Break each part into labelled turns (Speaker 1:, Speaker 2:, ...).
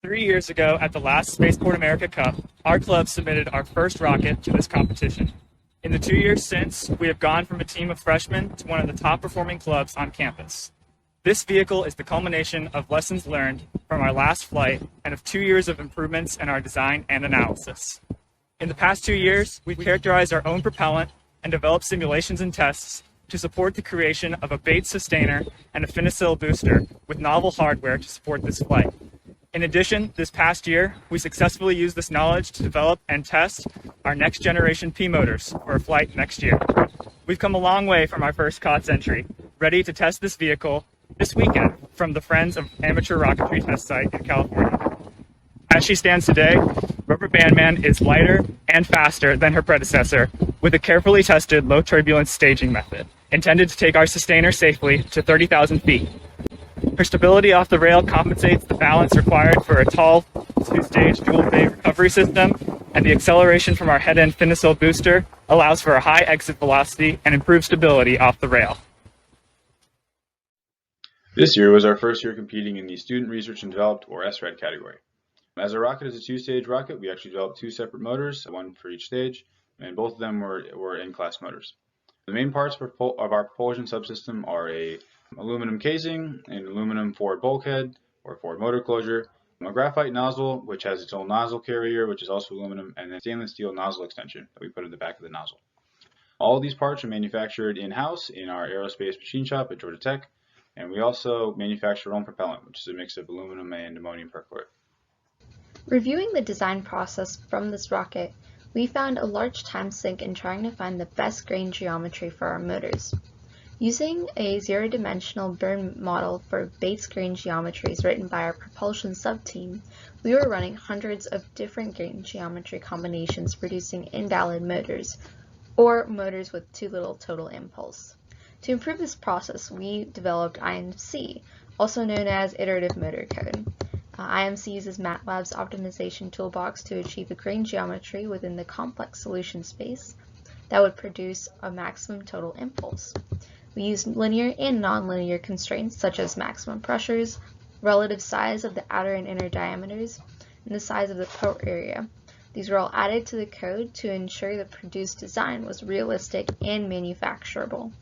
Speaker 1: 3 years ago, at the last Spaceport America Cup, our club submitted our first rocket to this competition. In the 2 years since, we have gone from a team of freshmen to one of the top performing clubs on campus. This vehicle is the culmination of lessons learned from our last flight and of 2 years of improvements in our design and analysis. In the past 2 years, we've characterized our own propellant and developed simulations and tests to support the creation of a Bates sustainer and a Finicil booster with novel hardware to support this flight. In addition, this past year, we successfully used this knowledge to develop and test our next generation P motors for a flight next year. We've come a long way from our first COTS entry, ready to test this vehicle this weekend from the Friends of Amateur Rocketry test site in California. As she stands today, Rubberbandman is lighter and faster than her predecessor with a carefully tested low turbulence staging method, intended to take our sustainer safely to 30,000 feet. Her stability off the rail compensates the balance required for a tall two-stage dual-bay recovery system, and the acceleration from our head-end Finicil booster allows for a high exit velocity and improved stability off the rail.
Speaker 2: This year was our first year competing in the Student Research and Developed, or SRED category. As our rocket is a two-stage rocket, we actually developed two separate motors, one for each stage, and both of them were in-class motors. The main parts of our propulsion subsystem are a aluminum casing, an aluminum forward bulkhead or forward motor closure, a graphite nozzle which has its own nozzle carrier which is also aluminum, and then stainless steel nozzle extension that we put in the back of the nozzle. All of these parts are manufactured in-house in our aerospace machine shop at Georgia Tech, and we also manufacture our own propellant, which is a mix of aluminum and ammonium perchlorate.
Speaker 3: Reviewing the design process from this rocket, we found a large time sink in trying to find the best grain geometry for our motors. Using a zero-dimensional burn model for Bates grain geometries written by our propulsion subteam, we were running hundreds of different grain geometry combinations producing invalid motors, or motors with too little total impulse. To improve this process, we developed IMC, also known as Iterative Motor Code. IMC uses MATLAB's optimization toolbox to achieve a grain geometry within the complex solution space that would produce a maximum total impulse. We used linear and nonlinear constraints such as maximum pressures, relative size of the outer and inner diameters, and the size of the port area. These were all added to the code to ensure the produced design was realistic and manufacturable.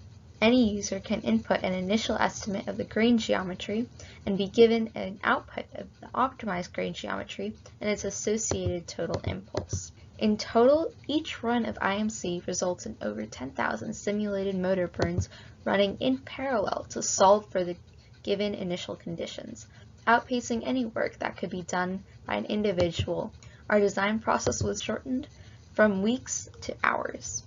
Speaker 3: Any user can input an initial estimate of the grain geometry and be given an output of the optimized grain geometry and its associated total impulse. In total, each run of IMC results in over 10,000 simulated motor burns running in parallel to solve for the given initial conditions, outpacing any work that could be done by an individual. Our design process was shortened from weeks to hours.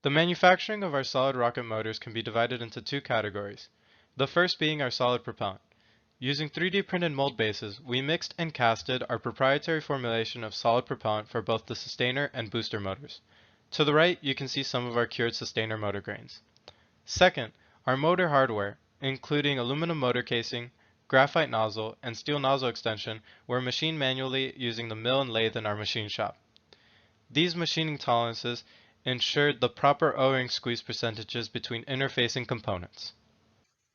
Speaker 4: The manufacturing of our solid rocket motors can be divided into two categories, the first being our solid propellant. Using 3D printed mold bases, we mixed and casted our proprietary formulation of solid propellant for both the sustainer and booster motors. To the right, you can see some of our cured sustainer motor grains. Second, our motor hardware, including aluminum motor casing, graphite nozzle, and steel nozzle extension, were machined manually using the mill and lathe in our machine shop. These machining tolerances ensured the proper O-ring squeeze percentages between interfacing components.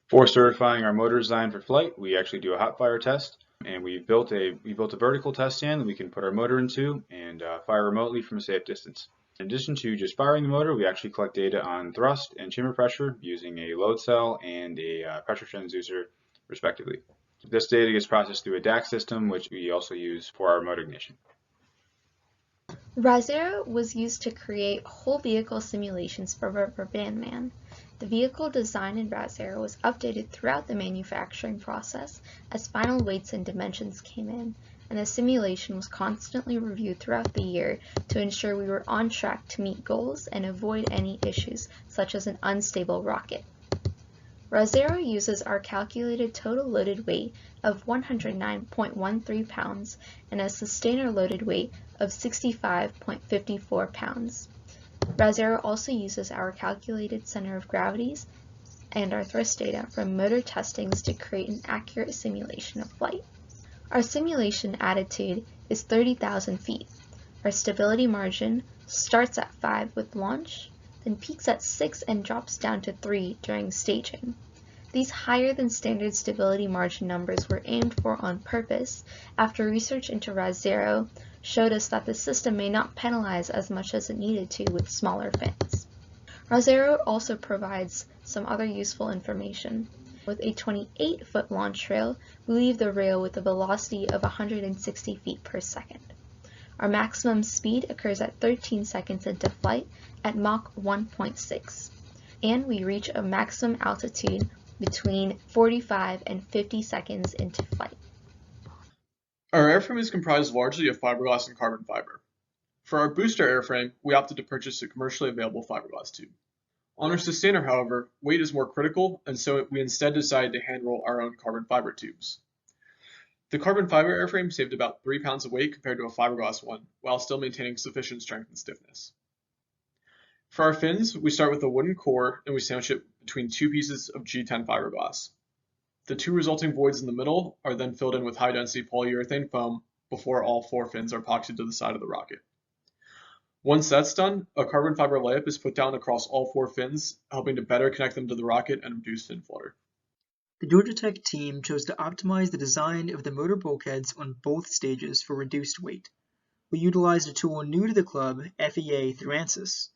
Speaker 2: For certifying our motor design for flight, we actually do a hot fire test, and we built a vertical test stand that we can put our motor into and fire remotely from a safe distance. In addition to just firing the motor, we actually collect data on thrust and chamber pressure using a load cell and a pressure transducer, respectively. This data gets processed through a DAC system, which we also use for our motor ignition.
Speaker 3: Razero was used to create whole vehicle simulations for Rubberbandman. The vehicle design in Razero was updated throughout the manufacturing process as final weights and dimensions came in, and the simulation was constantly reviewed throughout the year to ensure we were on track to meet goals and avoid any issues, such as an unstable rocket. Razero uses our calculated total loaded weight of 109.13 pounds and a sustainer loaded weight of 65.54 pounds. Razero also uses our calculated center of gravities and our thrust data from motor testings to create an accurate simulation of flight. Our simulation attitude is 30,000 feet. Our stability margin starts at 5 with launch, then peaks at 6 and drops down to 3 during staging. These higher than standard stability margin numbers were aimed for on purpose after research into RAS-0 showed us that the system may not penalize as much as it needed to with smaller fins. RAS-0 also provides some other useful information. With a 28-foot launch rail, we leave the rail with a velocity of 160 feet per second. Our maximum speed occurs at 13 seconds into flight at Mach 1.6, and we reach a maximum altitude between 45 and 50 seconds into flight.
Speaker 5: Our airframe is comprised largely of fiberglass and carbon fiber. For our booster airframe, we opted to purchase a commercially available fiberglass tube. On our sustainer, however, weight is more critical, and so we instead decided to hand roll our own carbon fiber tubes. The carbon fiber airframe saved about 3 pounds of weight compared to a fiberglass one, while still maintaining sufficient strength and stiffness. For our fins, we start with a wooden core and we sandwich it between 2 pieces of G10 fiberglass. The 2 resulting voids in the middle are then filled in with high-density polyurethane foam before all 4 fins are epoxied to the side of the rocket. Once that's done, a carbon fiber layup is put down across all 4 fins, helping to better connect them to the rocket and reduce fin flutter.
Speaker 6: The Georgia Tech team chose to optimize the design of the motor bulkheads on both stages for reduced weight. We utilized a tool new to the club, FEA through ANSYS.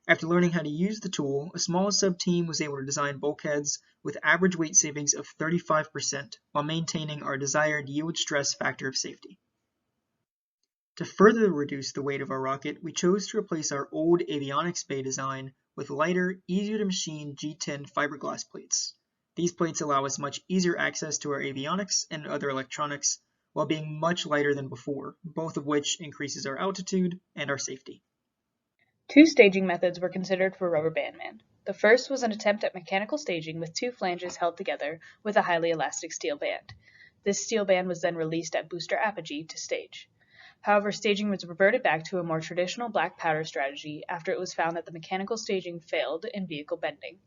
Speaker 6: After learning how to use the tool, a small sub-team was able to design bulkheads with average weight savings of 35% while maintaining our desired yield stress factor of safety. To further reduce the weight of our rocket, we chose to replace our old Avionics bay design with lighter, easier to machine G10 fiberglass plates. These plates allow us much easier access to our avionics and other electronics while being much lighter than before, both of which increases our altitude and our safety.
Speaker 7: 2 staging methods were considered for Rubberbandman. The first was an attempt at mechanical staging with 2 flanges held together with a highly elastic steel band. This steel band was then released at booster apogee to stage. However, staging was reverted back to a more traditional black powder strategy after it was found that the mechanical staging failed in vehicle bending.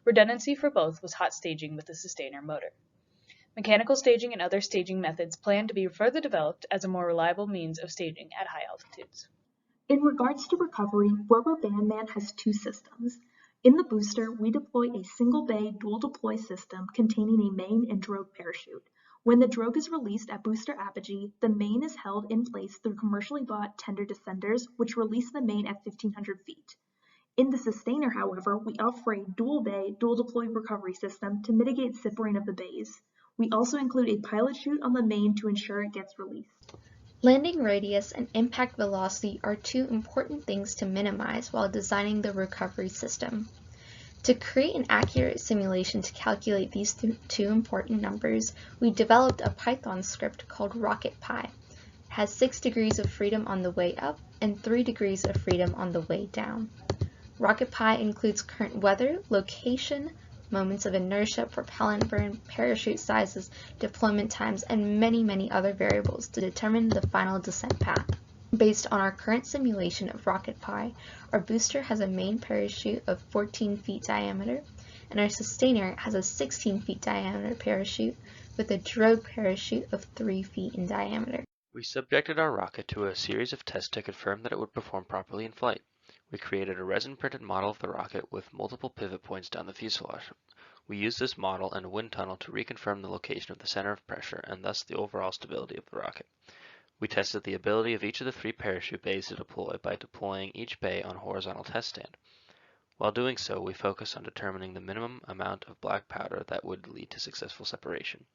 Speaker 7: Redundancy for both was hot staging with the sustainer motor. Mechanical staging and other staging methods plan to be further developed as a more reliable means of staging at high altitudes.
Speaker 8: In regards to recovery, Rubberbandman has 2 systems. In the booster, we deploy a single bay dual deploy system containing a main and drogue parachute. When the drogue is released at booster apogee, the main is held in place through commercially bought tender descenders, which release the main at 1,500 feet. In the sustainer, however, we offer a dual bay, dual deploy recovery system to mitigate zippering of the bays. We also include a pilot chute on the main to ensure it gets released.
Speaker 3: Landing radius and impact velocity are 2 important things to minimize while designing the recovery system. To create an accurate simulation to calculate these 2 important numbers, we developed a Python script called RocketPy. It has 6 degrees of freedom on the way up and 3 degrees of freedom on the way down. RocketPy includes current weather, location, moments of inertia, propellant burn, parachute sizes, deployment times, and many other variables to determine the final descent path. Based on our current simulation of RocketPy, our booster has a main parachute of 14 feet diameter, and our sustainer has a 16 feet diameter parachute with a drogue parachute of 3 feet in diameter.
Speaker 9: We subjected our rocket to a series of tests to confirm that it would perform properly in flight. We created a resin-printed model of the rocket with multiple pivot points down the fuselage. We used this model and a wind tunnel to reconfirm the location of the center of pressure and thus the overall stability of the rocket. We tested the ability of each of the 3 parachute bays to deploy by deploying each bay on a horizontal test stand. While doing so, we focused on determining the minimum amount of black powder that would lead to successful separation.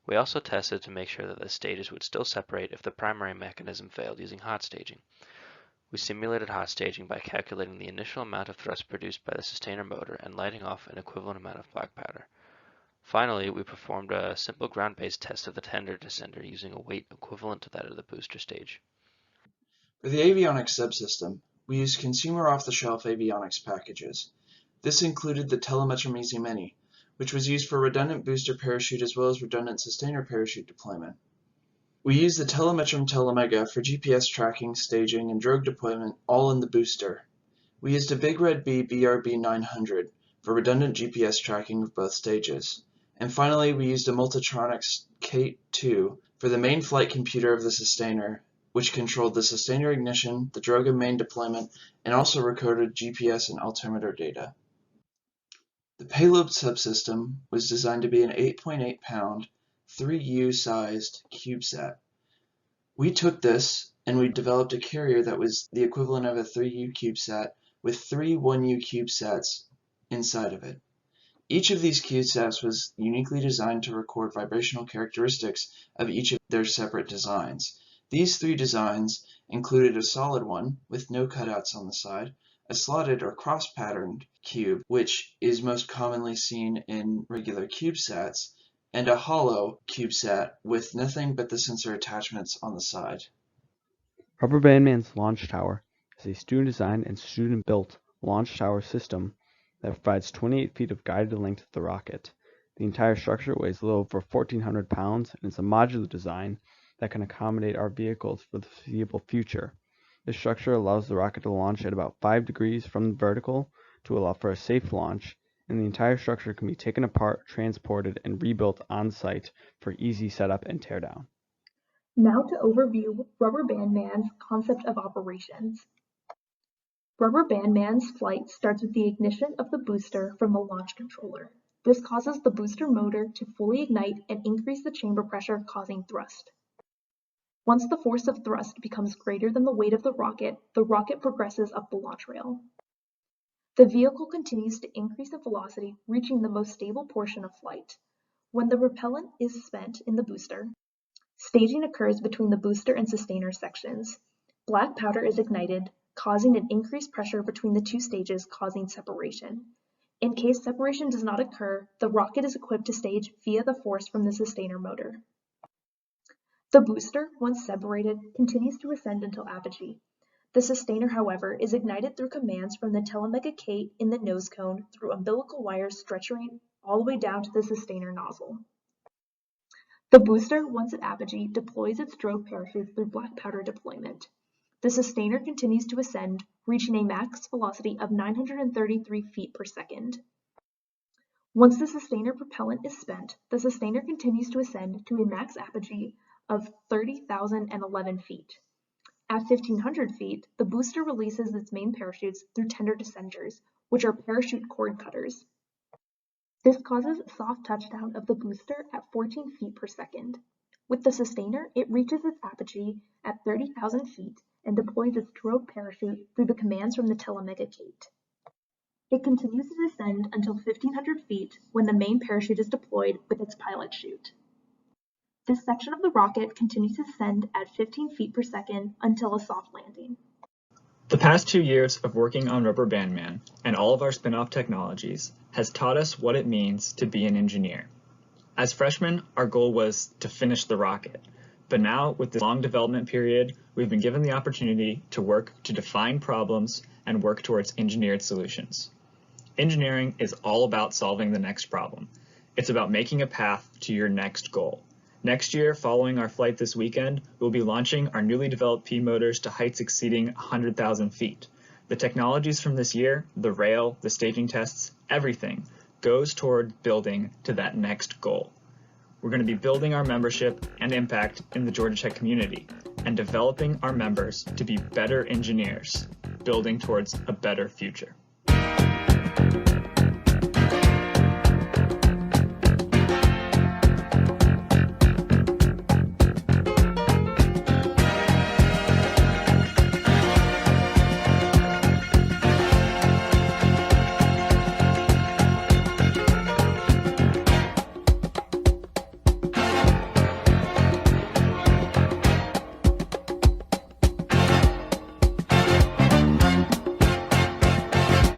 Speaker 9: We also tested to make sure that the stages would still separate if the primary mechanism failed using hot staging. We simulated hot staging by calculating the initial amount of thrust produced by the sustainer motor and lighting off an equivalent amount of black powder. Finally, we performed a simple ground-based test of the tender descender using a weight equivalent to that of the booster stage.
Speaker 10: For the avionics subsystem, we used consumer off-the-shelf avionics packages. This included the Telemetrum Easy Mini, which was used for redundant booster parachute as well as redundant sustainer parachute deployment. We used the Telemetrum Telemega for GPS tracking, staging, and drogue deployment all in the booster. We used a Big Red Bee BRB 900 for redundant GPS tracking of both stages. And finally, we used a Multitronics Kate 2 for the main flight computer of the sustainer, which controlled the sustainer ignition, the drogue and main deployment, and also recorded GPS and altimeter data. The payload subsystem was designed to be an 8.8 pound, 3U-sized CubeSat. We took this and we developed a carrier that was the equivalent of a 3U CubeSat with 3 1U CubeSats inside of it. Each of these CubeSats was uniquely designed to record vibrational characteristics of each of their separate designs. These 3 designs included a solid one with no cutouts on the side, a slotted or cross-patterned cube, which is most commonly seen in regular CubeSats, and a hollow CubeSat with nothing but the sensor attachments on the side.
Speaker 11: Rubberbandman's launch tower is a student-designed and student-built launch tower system that provides 28 feet of guided length of the rocket. The entire structure weighs a little over 1,400 pounds and is a modular design that can accommodate our vehicles for the foreseeable future. This structure allows the rocket to launch at about 5 degrees from the vertical to allow for a safe launch, and the entire structure can be taken apart, transported, and rebuilt on site for easy setup and teardown.
Speaker 8: Now to overview Rubberbandman's concept of operations. Rubberbandman's flight starts with the ignition of the booster from the launch controller. This causes the booster motor to fully ignite and increase the chamber pressure, causing thrust. Once the force of thrust becomes greater than the weight of the rocket progresses up the launch rail. The vehicle continues to increase in velocity, reaching the most stable portion of flight. When the propellant is spent in the booster, staging occurs between the booster and sustainer sections. Black powder is ignited, causing an increased pressure between the 2 stages, causing separation. In case separation does not occur, the rocket is equipped to stage via the force from the sustainer motor. The booster, once separated, continues to ascend until apogee. The sustainer, however, is ignited through commands from the telemegacate in the nose cone through umbilical wires stretching all the way down to the sustainer nozzle. The booster, once at apogee, deploys its drogue parachutes through black powder deployment. The sustainer continues to ascend, reaching a max velocity of 933 feet per second. Once the sustainer propellant is spent, the sustainer continues to ascend to a max apogee of 30,011 feet. At 1,500 feet, the booster releases its main parachutes through tender descenders, which are parachute cord cutters. This causes a soft touchdown of the booster at 14 feet per second. With the sustainer, it reaches its apogee at 30,000 feet and deploys its drogue parachute through the commands from the telemegacate. It continues to descend until 1,500 feet when the main parachute is deployed with its pilot chute. This section of the rocket continues to ascend at 15 feet per second until a soft landing.
Speaker 1: The past 2 years of working on Rubberbandman and all of our spin-off technologies has taught us what it means to be an engineer. As freshmen, our goal was to finish the rocket, but now with this long development period, we've been given the opportunity to work to define problems and work towards engineered solutions. Engineering is all about solving the next problem. It's about making a path to your next goal. Next year, following our flight this weekend, we'll be launching our newly developed P-motors to heights exceeding 100,000 feet. The technologies from this year, the rail, the staging tests, everything goes toward building to that next goal. We're going to be building our membership and impact in the Georgia Tech community and developing our members to be better engineers, building towards a better future.